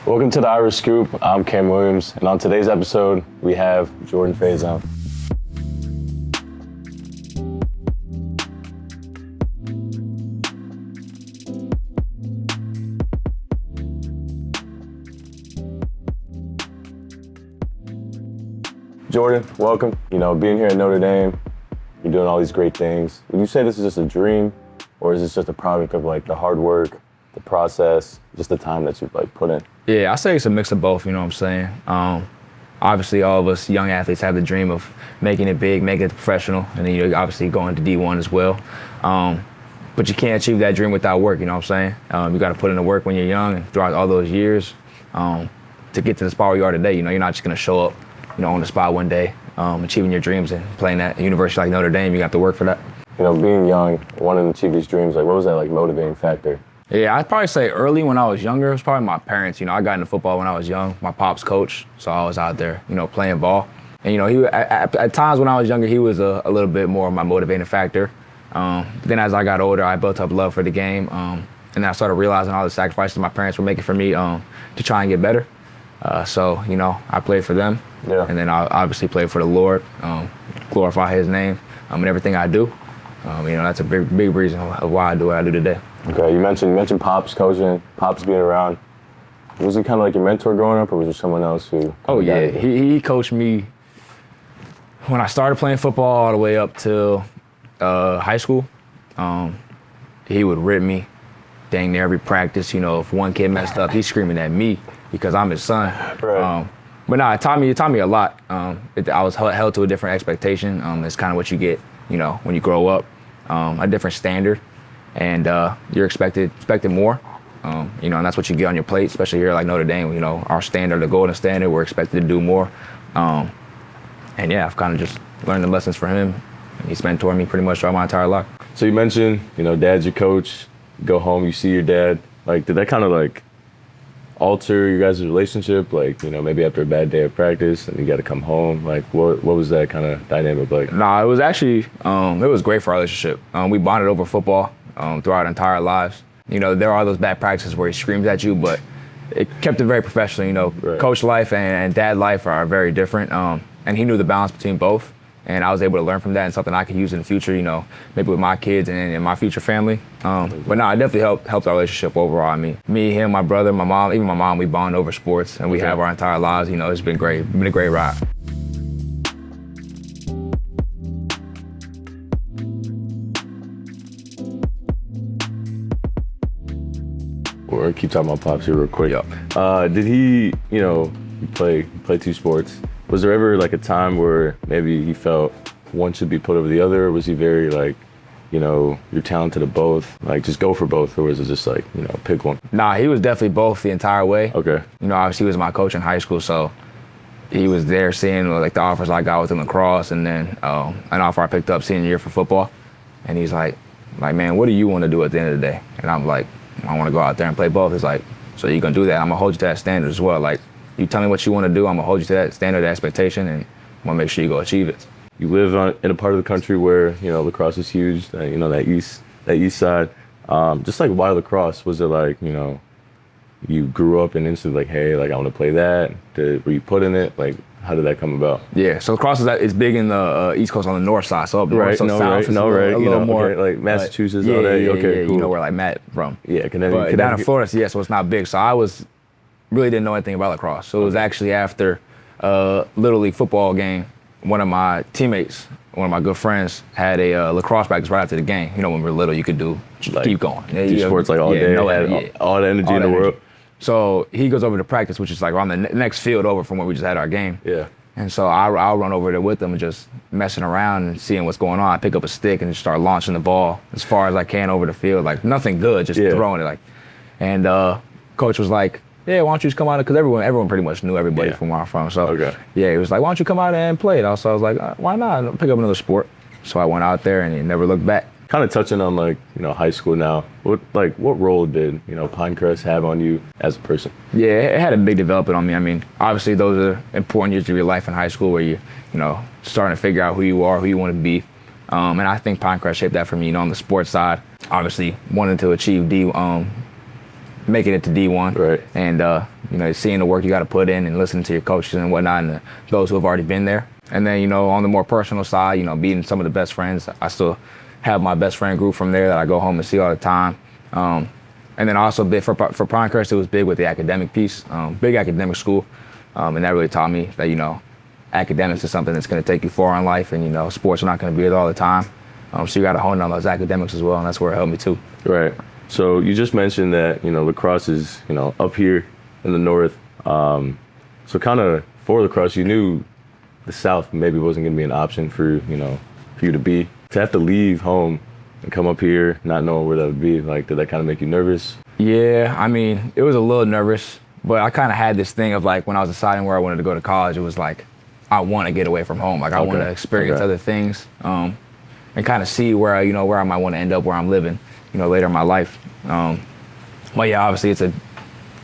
Welcome to the Irish Scoop. I'm Cam Williams, and on today's episode, we have Jordan Faison. Jordan, welcome. Being here at Notre Dame, you're doing all these great things. Would you say this is just a dream, or is this just a product of the hard work, the process, just the time that you've put in? Yeah, I say it's a mix of both, you know what I'm saying? Obviously, all of us young athletes have the dream of making it big, making it professional, and then you're obviously going to D1 as well. But you can't achieve that dream without work, you know what I'm saying? You got to put in the work when you're young and throughout all those years to get to the spot where you are today. You're not just going to show up, on the spot one day, achieving your dreams and playing at a university like Notre Dame. You got to work for that. Being young, wanting to achieve these dreams, what was that motivating factor? Yeah, I'd probably say early when I was younger, it was probably my parents. I got into football when I was young. My pop's coach, so I was out there, playing ball. And, he at times when I was younger, he was a little bit more of my motivating factor. Then as I got older, I built up love for the game. And then I started realizing all the sacrifices my parents were making for me to try and get better. So, I played for them. Yeah. And then I obviously played for the Lord, glorify his name in everything I do. That's a big reason of why I do what I do today. Okay, you mentioned Pops coaching, Pops being around. Was he kind of your mentor growing up, or was there someone else who? Oh yeah, he coached me when I started playing football all the way up till high school. He would rip me dang near every practice. If one kid messed up, he's screaming at me because I'm his son. Right. But no, it taught me a lot. I was held to a different expectation. It's kind of what you get, when you grow up, a different standard. And you're expected more, and that's what you get on your plate, especially here like Notre Dame. Our standard, the golden standard, we're expected to do more. And yeah, I've kind of just learned the lessons from him. He's mentored me pretty much throughout my entire life. So you mentioned, Dad's your coach. You go home, you see your dad. Did that kind of alter your guys' relationship? Maybe after a bad day of practice and you got to come home. What was that kind of dynamic like? Nah, it was actually it was great for our relationship. We bonded over football. Throughout our entire lives. There are those bad practices where he screams at you, but it kept it very professional. Right. Coach life and dad life are very different. And he knew the balance between both. And I was able to learn from that and something I could use in the future, maybe with my kids and my future family. But no, it definitely helped our relationship overall. Me, him, my brother, my mom, even my mom, we bond over sports and we have our entire lives. It's been great. It's been a great ride. Or keep talking about Pops here real quick. Yep. Did he, you play two sports. Was there ever a time where maybe he felt one should be put over the other? Or was he very you're talented at both, just go for both? Or was it just pick one? Nah, he was definitely both the entire way. Okay. Obviously he was my coach in high school, so he was there seeing the offers I got with lacrosse, and then an offer I picked up senior year for football. And he's like, man, what do you want to do at the end of the day? And I'm like, I want to go out there and play both. He's like, so you're going to do that? I'm going to hold you to that standard as well. You tell me what you want to do, I'm going to hold you to that standard expectation, and I'm going to make sure you go achieve it. You live in a part of the country where, lacrosse is huge, that east side. Just why lacrosse? Was it you grew up and instantly hey, I want to play that? Were you put in it? How did that come about? Yeah, so lacrosse is big in the East Coast on the north side, so up north, so south is a little more. Okay, Massachusetts, all that. Okay, cool. You know where Matt from. Yeah, Connecticut. But down in Florida, so it's not big. So I really didn't know anything about lacrosse. So it was actually after a Little League football game, one of my teammates, one of my good friends, had a lacrosse practice right after the game. When we were little, you could keep going. Do sports all day, all the energy in the world. So he goes over to practice, which is on the next field over from where we just had our game. Yeah. And so I'll run over there with him and just messing around and seeing what's going on. I pick up a stick and just start launching the ball as far as I can over the field. Nothing good, just throwing it. And coach was like, yeah, why don't you just come out? Because everyone pretty much knew everybody from where I'm from. So yeah, he was like, why don't you come out and play? And so I was like, why not? Pick up another sport. So I went out there and never looked back. Kind of touching on high school now. What role did Pinecrest have on you as a person? Yeah, it had a big development on me. Obviously those are important years of your life in high school where you starting to figure out who you are, who you want to be. And I think Pinecrest shaped that for me. On the sports side, obviously wanting to achieve making it to D1, right? And seeing the work you got to put in and listening to your coaches and whatnot and those who have already been there. And then, on the more personal side, meeting some of the best friends. I still have my best friend group from there that I go home and see all the time. And then also for Pinecrest, it was big with the academic piece, big academic school. And that really taught me that, academics is something that's going to take you far in life, and, sports are not going to be it all the time. So you got to hone in on those academics as well, and that's where it helped me too. Right. So you just mentioned that, lacrosse is, up here in the north. So kind of for lacrosse, you knew the South maybe wasn't going to be an option for, for you to be. To have to leave home and come up here, not knowing where that would be, like, did that kind of make you nervous? Yeah, I mean, it was a little nervous, but I kind of had this thing of, like, when I was deciding where I wanted to go to college, it was like, I want to get away from home. Like, I want to experience other things, and kind of see where I might want to end up, where I'm living, later in my life. But yeah, obviously it's a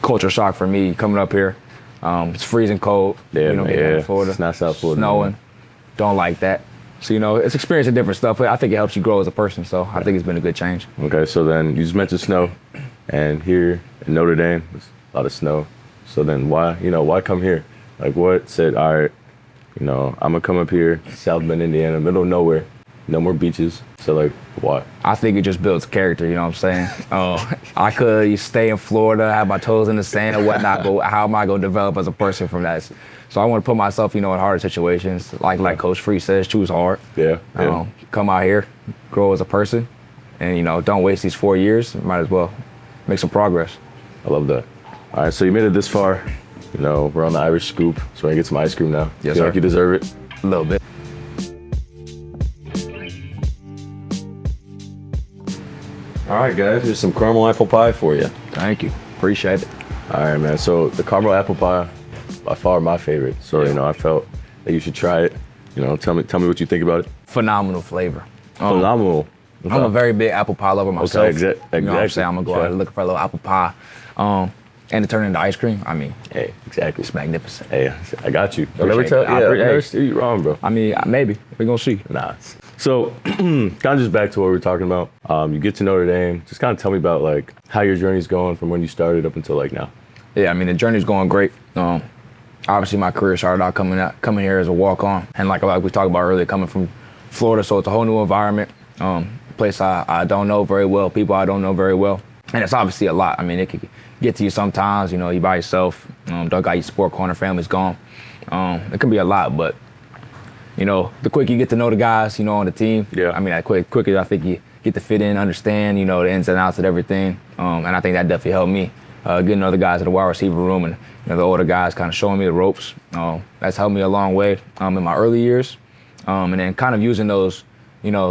culture shock for me coming up here. It's freezing cold. Yeah, in Florida. It's not South Florida. Snowing. Man. Don't like that. So, it's experiencing different stuff, but I think it helps you grow as a person. So I think it's been a good change. Okay, so then you just mentioned snow, and here in Notre Dame, there's a lot of snow. So then why come here? Like, what said, all right, I'm gonna come up here, South Bend, Indiana, middle of nowhere, no more beaches. So, like, why? I think it just builds character, you know what I'm saying? I could stay in Florida, have my toes in the sand or whatnot, but how am I going to develop as a person from that? So I want to put myself, in harder situations. Like Coach Free says, choose hard. Yeah. Come out here, grow as a person, and, don't waste these 4 years. Might as well make some progress. I love that. All right, so you made it this far. We're on the Irish Scoop, so we're going to get some ice cream now. Yes, Feel sir. like you deserve it? A little bit. All right, guys, here's some caramel apple pie for you. Thank you. Appreciate it. All right, man. So the caramel apple pie, by far my favorite. So, I felt that you should try it. Tell me what you think about it. Phenomenal flavor. Phenomenal. I'm a very big apple pie lover myself. Okay, exactly. You know what I'm saying? I'm going to go out and look for a little apple pie. And to turn into ice cream, I mean, hey, exactly. It's magnificent. Hey, I got you. Don't Appreciate it. never steer you wrong, bro. I mean, maybe. We're going to see. Nah. So, kind of just back to what we were talking about. You get to Notre Dame. Just kind of tell me about, like, how your journey's going from when you started up until, like, now. Yeah, I mean, the journey's going great. Obviously, my career started out coming here as a walk-on. And like we talked about earlier, coming from Florida, so it's a whole new environment. A place I don't know very well, people I don't know very well. And it's obviously a lot. I mean, it could get to you sometimes, you by yourself. Don't got your sport corner, family's gone. It can be a lot, but, the quicker you get to know the guys, on the team. Yeah. I mean, quicker I think you get to fit in, understand, the ins and outs of everything. And I think that definitely helped me. Getting to know the guys in the wide receiver room and, the older guys kind of showing me the ropes. That's helped me a long way in my early years. And then kind of using those,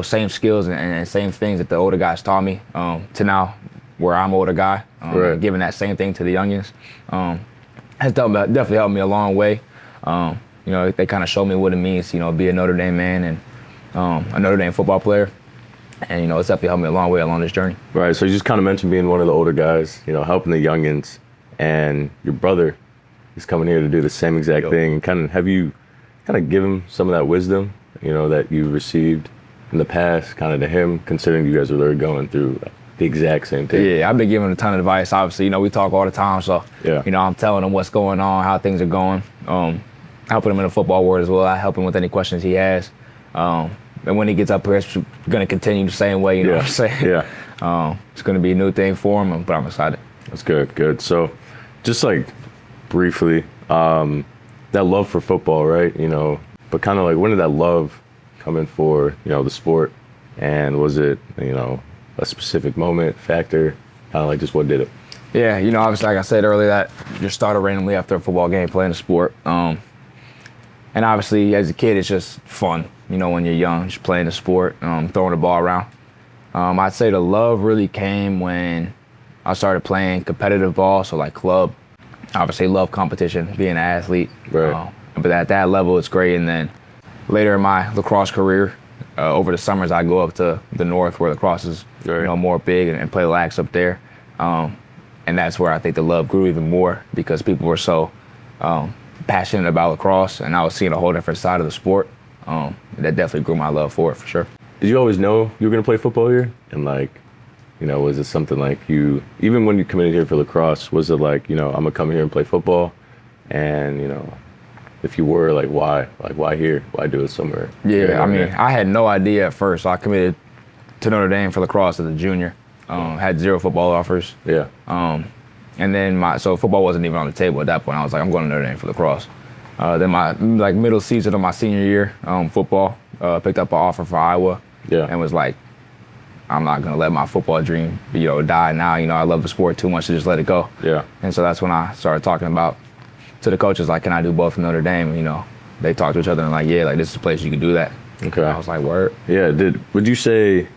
same skills and same things that the older guys taught me to now where I'm an older guy, right. Giving that same thing to the youngins has definitely helped me a long way. They kind of showed me what it means, be a Notre Dame man and a Notre Dame football player. And, it's definitely helped me a long way along this journey. Right, so you just kind of mentioned being one of the older guys, helping the youngins, and your brother is coming here to do the same exact thing. Have you give him some of that wisdom, that you received in the past, kind of to him, considering you guys are literally going through the exact same thing? Yeah, I've been giving him a ton of advice. Obviously, we talk all the time, so, yeah. I'm telling him what's going on, how things are going. Helping him in the football world as well. I help him with any questions he has. And when he gets up here, it's going to continue the same way, you know what I'm saying? Yeah. It's going to be a new thing for him, but I'm excited. That's good. So just like briefly, that love for football, right? But kind of like when did that love come in for, the sport? And was it, a specific moment, factor, kind of like just what did it? Yeah, obviously, like I said earlier, that just started randomly after a football game playing the sport. And obviously, as a kid, it's just fun, when you're young, just playing the sport, throwing the ball around. I'd say the love really came when I started playing competitive ball, so like club. Obviously, love competition, being an athlete. Right. But at that level, it's great. And then later in my lacrosse career, over the summers, I go up to the north where lacrosse is, right. More big and play lax up there. And that's where I think the love grew even more because people were so passionate about lacrosse, and I was seeing a whole different side of the sport. That definitely grew my love for it, for sure. Did you always know you were going to play football here? And like, was it something like you, even when you committed here for lacrosse, was it like, I'm gonna come here and play football? And, if you were, like, why? Like, why here? Why do it somewhere? Yeah, I mean, I had no idea at first. So I committed to Notre Dame for lacrosse as a junior. Had 0 football offers. Yeah. And then so football wasn't even on the table at that point. I was like, I'm going to Notre Dame for lacrosse. Then my middle season of my senior year, football, picked up an offer for Iowa. Yeah. And was like, I'm not gonna let my football dream, die now. I love the sport too much to just let it go. Yeah. And so that's when I started talking about to the coaches, like, can I do both in Notre Dame? They talked to each other and like, yeah, like this is a place you can do that. Okay. I was like, word. Yeah. Would you say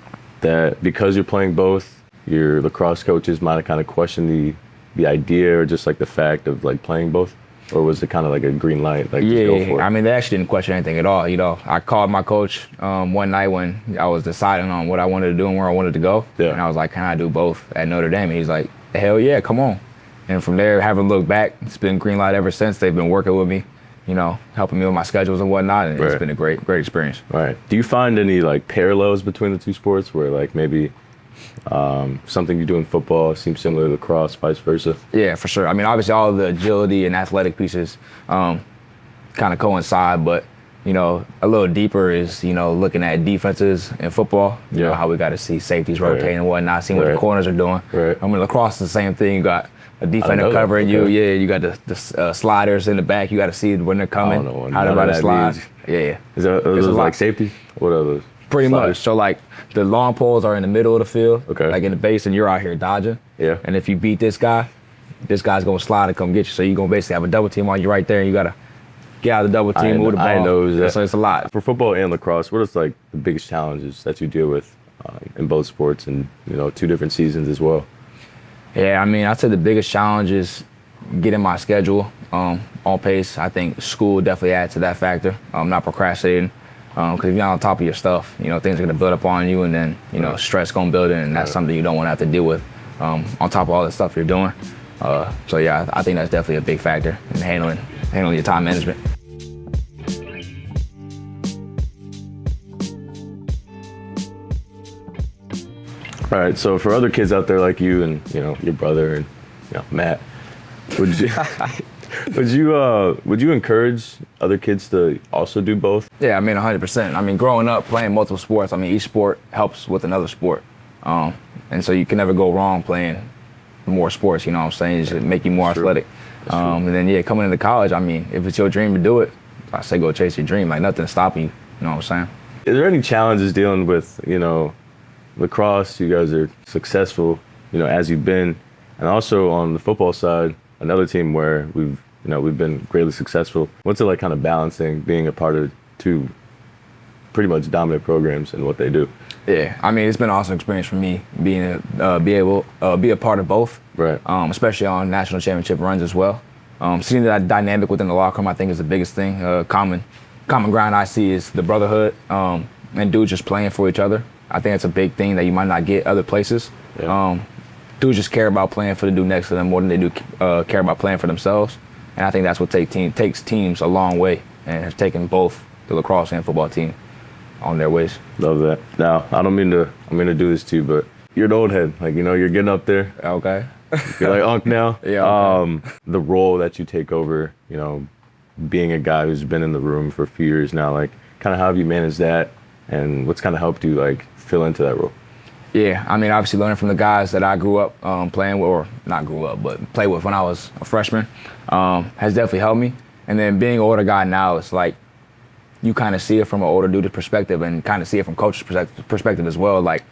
that because you're playing both, your lacrosse coaches might have kind of questioned the idea or just like the fact of like playing both? Or was it kind of like a green light? Like, just go for it? I mean, they actually didn't question anything at all. I called my coach one night when I was deciding on what I wanted to do and where I wanted to go. Yeah. And I was like, can I do both at Notre Dame? And he's like, hell yeah, come on. And from there, haven't looked back. It's been green light ever since. They've been working with me, helping me with my schedules and whatnot. And It's been a great experience. Right. Do you find any like parallels between the two sports where like maybe something you do in football seems similar to lacrosse, vice versa? Yeah, for sure. I mean, obviously all the agility and athletic pieces kind of coincide, but a little deeper is, looking at defenses in football, how we got to see safeties rotating and whatnot, seeing what the corners are doing. Right. I mean, lacrosse is the same thing. You got a defender covering you. Yeah, you got the sliders in the back. You got to see when they're coming, how they're about to slide. Yeah. Is those like safety? What are those? Pretty much. So like the long poles are in the middle of the field, okay, like in the base, and you're out here dodging. Yeah. And if you beat this guy's gonna slide and come get you. So you're gonna basically have a double team on you right there, and you gotta get out of the double team, move the ball. I know that. So it's a lot. For football and lacrosse, what is like the biggest challenges that you deal with in both sports and 2 different seasons as well? Yeah, I mean, I'd say the biggest challenge is getting my schedule on pace. I think school definitely adds to that factor. Not procrastinating. Because if you're not on top of your stuff, things are going to build up on you, and then, stress going to build in, and that's something you don't want to have to deal with on top of all the stuff you're doing. So, yeah, I think that's definitely a big factor in handling your time management. All right, so for other kids out there like you and, your brother and, Matt, would you encourage other kids to also do both? Yeah, I mean, 100%. I mean, growing up playing multiple sports, I mean, each sport helps with another sport. And so you can never go wrong playing more sports, what I'm saying? Just make you more athletic. And then, coming into college, I mean, if it's your dream to do it, I say go chase your dream. Like, nothing's stopping you, you know what I'm saying? Is there any challenges dealing with, lacrosse? You guys are successful, as you've been. And also on the football side, another team where we've been greatly successful. What's it like kind of balancing being a part of 2 pretty much dominant programs and what they do? Yeah, I mean, it's been an awesome experience for me be a part of both. Right. Especially on national championship runs as well. Seeing that dynamic within the locker room, I think, is the biggest thing. Common ground I see is the brotherhood and dudes just playing for each other. I think it's a big thing that you might not get other places. Yeah. Dudes just care about playing for the dude next to them more than they do care about playing for themselves. And I think that's what takes teams a long way, and has taken both the lacrosse and football team on their ways. Love that. Now, I'm gonna do this to you, but you're an old head. Like, you're getting up there. Okay. You're like Unc now. Yeah. Okay. The role that you take over, being a guy who's been in the room for a few years now, like, kind of how have you managed that, and what's kind of helped you like fill into that role? Yeah, I mean, obviously learning from the guys that I grew up playing with, or not grew up, but played with when I was a freshman, has definitely helped me. And then being an older guy now, it's like you kind of see it from an older dude's perspective and kind of see it from coach's perspective as well. Like,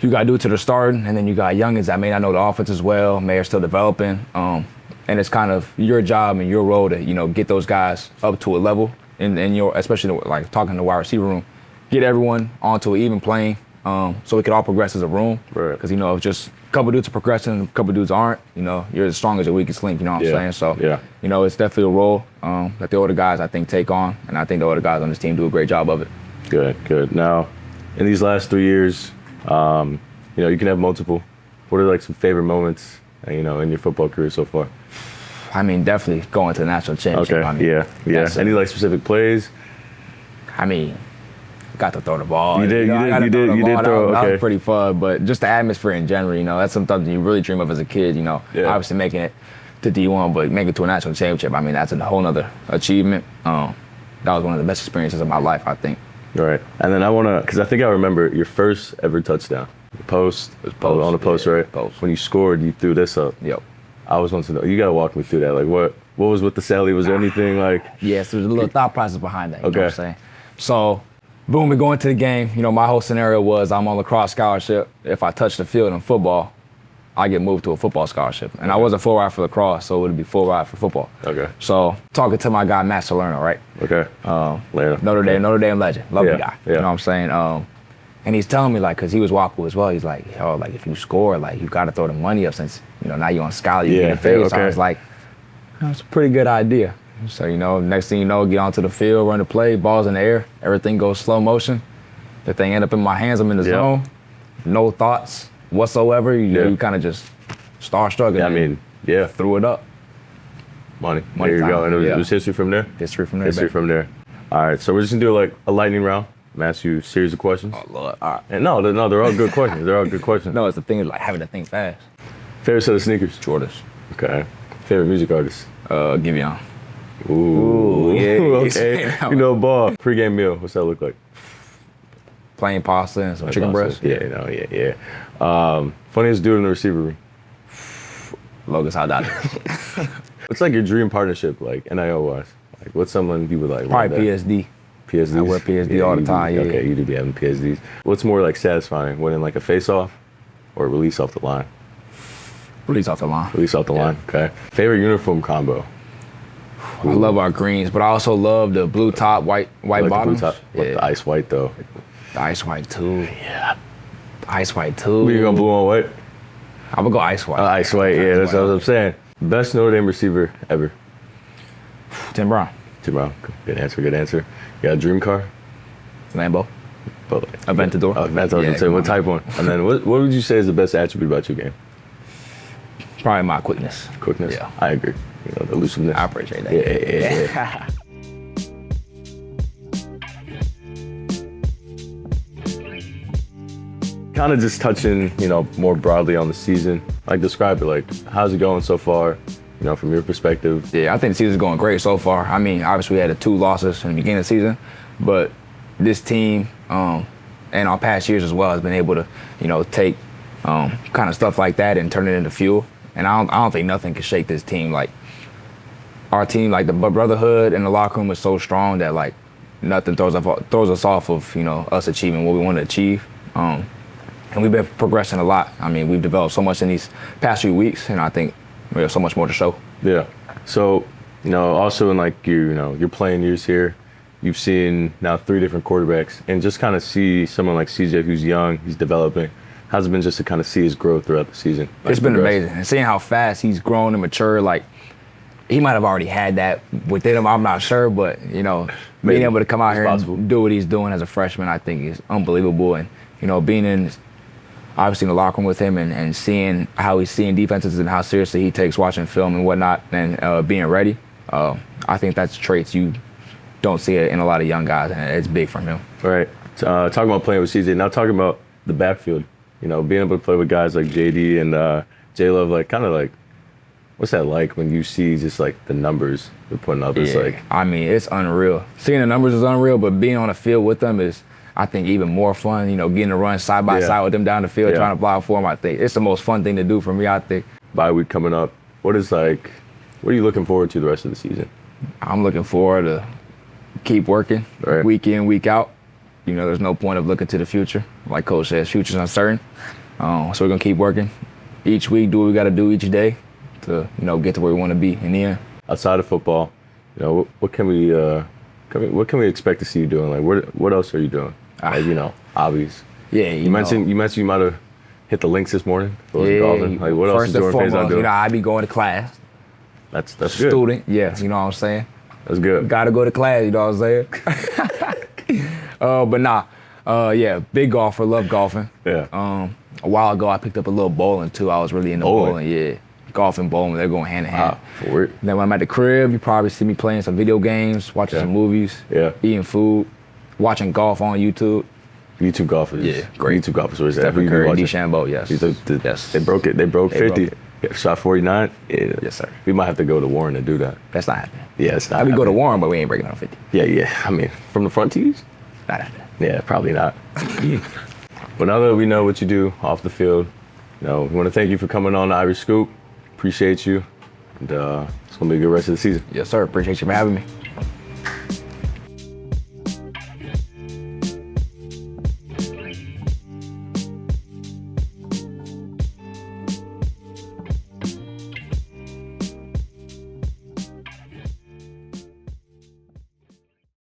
you got dudes that are starting, and then you got youngins that may not know the offense as well, may are still developing. And it's kind of your job and your role to, get those guys up to a level in your, especially like talking to the wide receiver room, get everyone onto an even plane. So we could all progress as a room. Right. Because, if just a couple dudes are progressing and a couple dudes aren't, you're as strong as your weakest link, you know what I'm saying? So, it's definitely a role that the older guys, I think, take on. And I think the older guys on this team do a great job of it. Good. Now, in these last 3 years, you can have multiple. What are like some favorite moments, in your football career so far? I mean, definitely going to the national championship. Okay, I mean, yeah. Any like specific plays? I mean, got to throw the ball. You did throw. That Okay. was pretty fun, but just the atmosphere in general, that's something you really dream of as a kid. Yeah. Obviously making it to D1, but making it to a national championship. I mean, that's a whole nother achievement. That was one of the best experiences of my life, I think. Right. And then I want to, because I think I remember your first ever touchdown. Post. On the post, right? Post. When you scored, you threw this up. Yep. I always want to know. You got to walk me through that. Like, what was with the celly? Was there anything like? Yes, there's a little thought process behind that. You know Okay. what I'm saying? So, boom, we go into the game. My whole scenario was I'm on lacrosse scholarship. If I touch the field in football, I get moved to a football scholarship. And I wasn't full ride for lacrosse, so it would be full ride for football. Okay. So, talking to my guy, Matt Salerno, right? Okay. Later. Notre Dame legend. Love the guy. Yeah. You know what I'm saying? And he's telling me, like, because he was Waco as well, he's like, yo, like, if you score, like, you got to throw the money up since, now you're on scholar, you get paid. So I was like, that's a pretty good idea. So, next thing you know, get onto the field, run the play, ball's in the air, everything goes slow motion. The thing end up in my hands, I'm in the zone, no thoughts whatsoever. You kind of just start struggling. Yeah, I mean, yeah. Threw it up. Money. There you time. go. And it was history from there? History from there. History baby. from there. All right. So we're just going to do like a lightning round. I'm gonna ask you a series of questions. Oh, Lord. All right. And no, they're all good questions. They're all good questions. No, it's the thing of like having to think fast. Favorite set of sneakers? Jordans. Okay. Favorite music artist? Giveon. Ooh. Yeah. Okay. Ball. Pre-game meal. What's that look like? Plain pasta and some chicken breast. Yeah. Funniest dude in the receiver room? Logan's hot dog. What's like your dream partnership, like NIL wise? Like what's someone you would like? Probably PSD. PSDs? I wear PSD all the time, yeah. Okay, you do be having PSDs. What's more like satisfying, winning like a face-off or release off the line? Release off the line. Release off the line, okay. Favorite uniform combo? I love our greens, but I also love the blue top, white Like bottoms. the blue top, with the ice white though. The ice white too. Yeah. The ice white too. We gonna blue on white? I'm gonna go ice white. Ice white, yeah, that's what I'm saying. Best Notre Dame receiver ever? Tim Brown. Tim Brown, good answer. You got a dream car? Lambo. But, Aventador. Oh, that's what I was gonna say. What type one? And then what would you say is the best attribute about your game? Probably my quickness. Quickness? Yeah. I agree. The elusiveness. I appreciate that. Yeah. Kind of just touching, more broadly on the season. Like describe it, like how's it going so far, from your perspective? Yeah, I think the season's going great so far. I mean, obviously we had the 2 losses in the beginning of the season, but this team and our past years as well has been able to, take kind of stuff like that and turn it into fuel. And I don't think nothing can shake this team. Like our team, like the brotherhood in the locker room is so strong that like nothing throws us off of us achieving what we want to achieve. And we've been progressing a lot. I mean, we've developed so much in these past few weeks, and I think we have so much more to show. Yeah. So, also in like your playing years here, you've seen now 3 different quarterbacks, and just kind of see someone like CJ who's young, he's developing. How's it been just to kind of see his growth throughout the season? It's been amazing, and seeing how fast he's grown and matured. Like he might have already had that within him. I'm not sure, but being able to come out here and do what he's doing as a freshman, I think is unbelievable. And being in obviously in the locker room with him and seeing how he's seeing defenses and how seriously he takes watching film and whatnot and being ready, I think that's traits you don't see it in a lot of young guys, and it's big from him. All right. Talking about playing with CJ, now talking about the backfield, being able to play with guys like JD and J-Love, like kind of like, what's that like when you see just like the numbers they're putting up? It's like, I mean, it's unreal. Seeing the numbers is unreal, but being on the field with them is, I think, even more fun, getting to run side by side with them down the field, trying to block for them. I think it's the most fun thing to do for me, I think. Bye week coming up. What are you looking forward to the rest of the season? I'm looking forward to keep working week in, week out. There's no point of looking to the future. Like Coach says, future's uncertain. So we're going to keep working each week, do what we got to do each day to, get to where we want to be in the end. Outside of football, what can we expect to see you doing? Like, what else are you doing? Like, hobbies. Yeah, you mentioned you might have hit the links this morning. Golfing. Like, what else is doing? First and foremost, I be going to class. That's good. Student, yeah, you know what I'm saying? That's good. Got to go to class, you know what I'm saying? But nah, big golfer, love golfing. Yeah. A while ago, I picked up a little bowling too. I was really into bowling, yeah. Golf and bowling, they're going hand in hand. For it. Then when I'm at the crib, you probably see me playing some video games, watching some movies, eating food. Watching golf on YouTube. YouTube golfers. Yeah, great. YouTube golfers. Where's that? Stephen Curry, DeChambeau, yes. Yes. They broke it. They broke 50. it. Yeah, shot 49. Yeah. Yes, sir. We might have to go to Warren to do that. That's not happening. Yeah, it's not. We go to happening. Warren, but we ain't breaking on 50. Yeah. I mean, from the front tees? Not happening. Yeah, probably not. But now that we know what you do off the field, we want to thank you for coming on the Irish Scoop. Appreciate you. And it's going to be a good rest of the season. Yes, sir. Appreciate you for having me.